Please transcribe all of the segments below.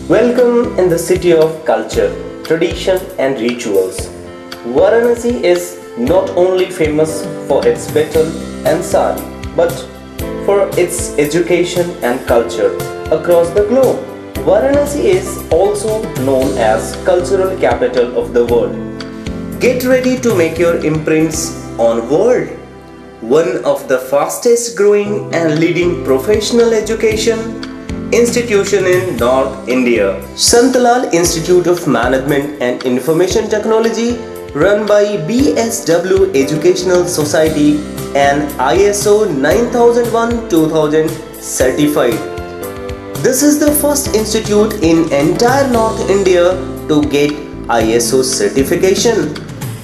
Welcome in the city of culture, tradition and rituals. Varanasi is not only famous for its betel and sari, but for its education and culture across the globe. Varanasi is also known as cultural capital of the world. Get ready to make your imprints on world. One of the fastest growing and leading professional education institution in North India. Santalal Institute of Management and Information Technology, run by BSW Educational Society and ISO 9001-2000 certified. This is the first institute in entire North India to get ISO certification.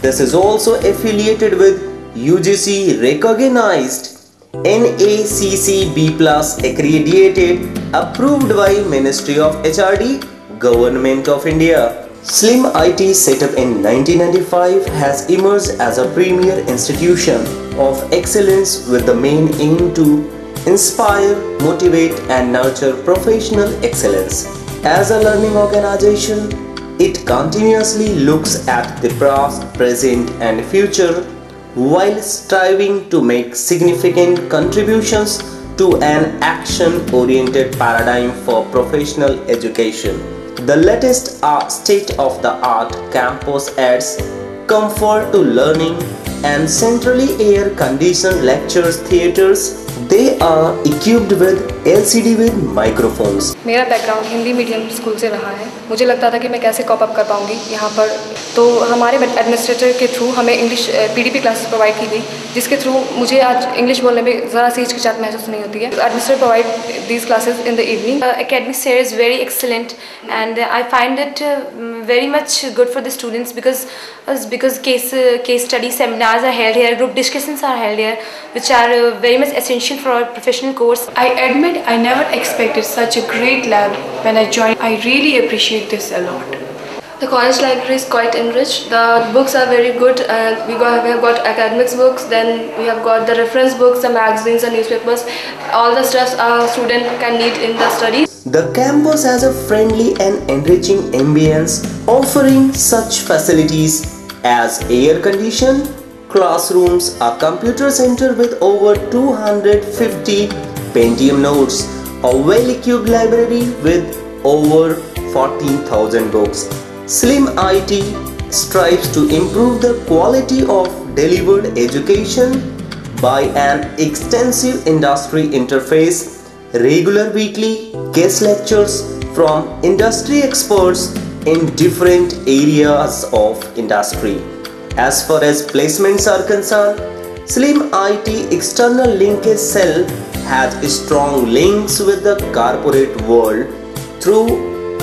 This is also affiliated with UGC recognized NACC B+ accredited, approved by Ministry of HRD, Government of India. Slim IT, set up in 1995, has emerged as a premier institution of excellence with the main aim to inspire, motivate and nurture professional excellence. As a learning organization, it continuously looks at the past, present and future while striving to make significant contributions to an action-oriented paradigm for professional education. The latest state-of-the-art campus adds comfort to learning and centrally air-conditioned lecture theatres. They are equipped with LCD with microphones. मेरा background Hindi medium school से रहा है। मुझे लगता था कि मैं कैसे कॉप अप कर पाऊंगी यहाँ पर, तो हमारे एडमिनिस्ट्रेटर के थ्रू हमें इंग्लिश पीडीपी क्लासेस प्रोवाइड की गई, जिसके थ्रू मुझे आज इंग्लिश बोलने में ज़रा सी हिचकिचाहट महसूस नहीं होती है। Administrator provide these classes in the evening. Academics here is very excellent, and I find it very much good for the students because case study seminars are held here, group discussions are held here, which are very much essential for our professional course. I admit I never expected such a great lab when I joined. I really appreciate this a lot. The college library is quite enriched. The books are very good, and we have got academics books, then we have got the reference books, the magazines and newspapers, all the stuff a student can need in the studies. The campus has a friendly and enriching ambience, offering such facilities as air conditioned classrooms, a computer center with over 250 Pentium nodes, a well-equipped library with over 14,000 books. Slim IT strives to improve the quality of delivered education by an extensive industry interface, regular weekly guest lectures from industry experts in different areas of industry. As far as placements are concerned, Slim IT external linkage cell has strong links with the corporate world through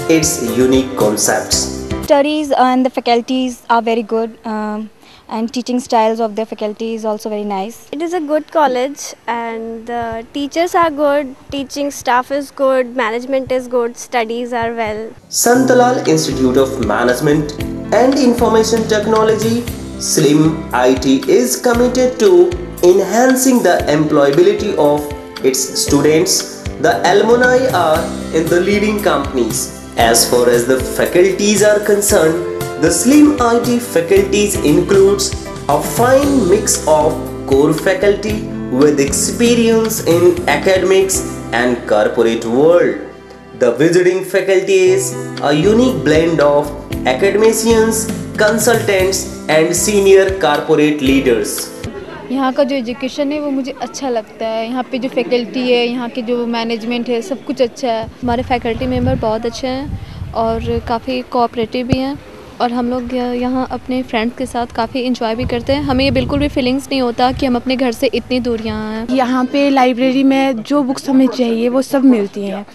its unique concepts. Studies and the faculties are very good, and teaching styles of the faculty is also very nice. It is a good college and the teachers are good, teaching staff is good, management is good, studies are well. Santalal Institute of Management and Information Technology, Slim IT is committed to enhancing the employability of its students. The alumni are in the leading companies. As far as the faculties are concerned, the Slim IT faculties includes a fine mix of core faculty with experience in academics and corporate world. The visiting faculty is a unique blend of academicians, consultants and senior corporate leaders. यहाँ का जो education है वो मुझे अच्छा लगता है। यहाँ पे जो फैकल्टी है, यहाँ के जो मैनेजमेंट है, सब कुछ अच्छा है। हमारे फैकल्टी मेंबर बहुत अच्छे हैं और काफ़ी कोऑपरेटिव भी हैं, और हम लोग यहाँ अपने फ्रेंड्स के साथ काफ़ी इंजॉय भी करते हैं। हमें ये बिल्कुल भी फीलिंग्स नहीं होता कि हम अपने घर से इतनी दूर यहाँ हैं। यहाँ पे लाइब्रेरी में जो बुक्स हमें चाहिए वो सब मिलती हैं,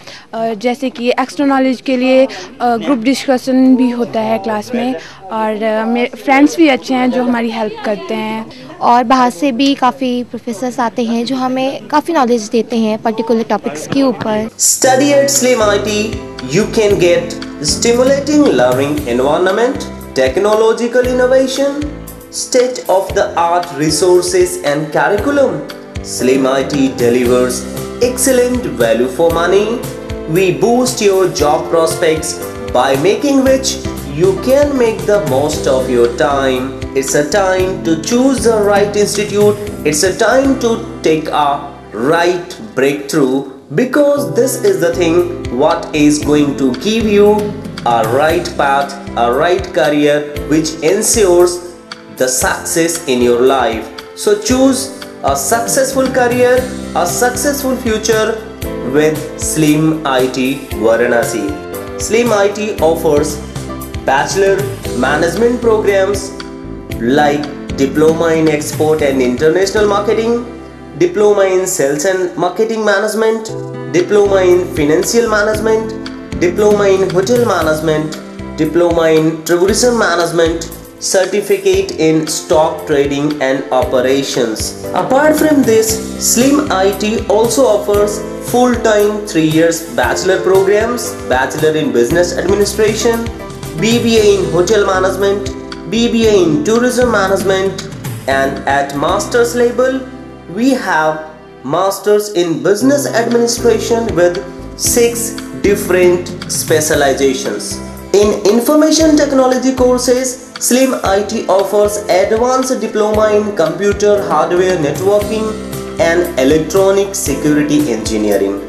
जैसे कि एक्स्ट्रा नॉलेज के लिए ग्रुप डिस्कशन भी होता है क्लास में, और मेरे फ्रेंड्स भी अच्छे हैं जो हमारी हेल्प करते हैं। और बाहर से भी काफ़ी प्रोफेसर्स आते हैं जो हमें काफ़ी नॉलेज देते हैं पर्टिकुलर टॉपिक्स के ऊपर। Study at Slim IT, you can get stimulating learning environment, technological innovation, state-of-the-art resources and curriculum. Slim IT delivers excellent value for money, we boost your job prospects by making which you can make the most of your time. It's a time to choose the right institute. It's a time to take a right breakthrough, because this is the thing what is going to give you a right path, a right career which ensures the success in your life. So choose a successful career, a successful future with SLIM IT Varanasi. SLIM IT offers Bachelor Management programs like Diploma in Export and International Marketing, Diploma in Sales and Marketing Management, Diploma in Financial Management, Diploma in Hotel Management, Diploma in Tourism Management, Certificate in Stock Trading and Operations. Apart from this, SLIM IT also offers full-time 3 years bachelor programs, Bachelor in Business Administration, BBA in Hotel Management, BBA in Tourism Management, and at Master's level, we have Masters in Business Administration with 6 different specializations. In Information Technology courses, SLIM IT offers Advanced Diploma in Computer Hardware Networking and Electronic Security Engineering,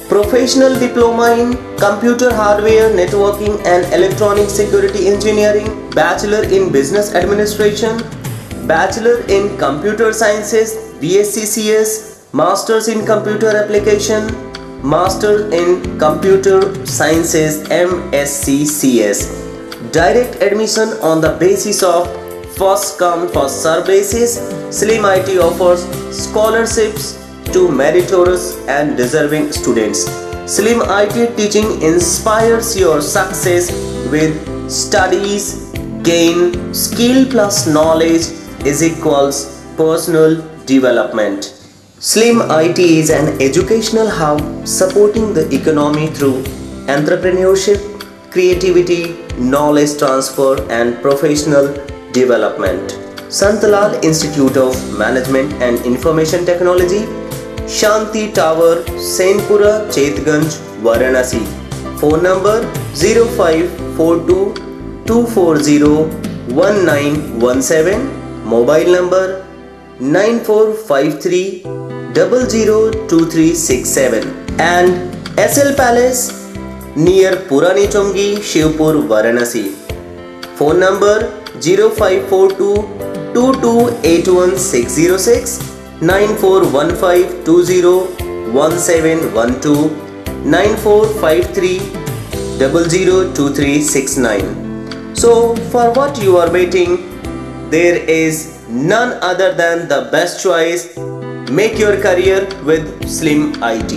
Professional Diploma in Computer Hardware Networking and Electronic Security Engineering, Bachelor in Business Administration, Bachelor in Computer Sciences BSc CS, Masters in Computer Application, Master in Computer Sciences MSc CS. Direct admission on the basis of first come first serve basis. SLIM IT offers scholarships to meritorious and deserving students. SLIM IT teaching inspires your success with studies, gain, skill plus knowledge is equals personal development. SLIM IT is an educational hub supporting the economy through entrepreneurship, creativity, knowledge transfer and professional development. Santalal Institute of Management and Information Technology, Shanti Tower, Sainpura, Chetganj, Varanasi. Phone number 0542 240 1917. Mobile number 9453 002367. And SL Palace near Purani Chongi, Shivpur, Varanasi. Phone number 0542 2281606, 9415 201712, 9453 002369. So for what you are waiting, there is none other than the best choice. Make your career with SLIM IT.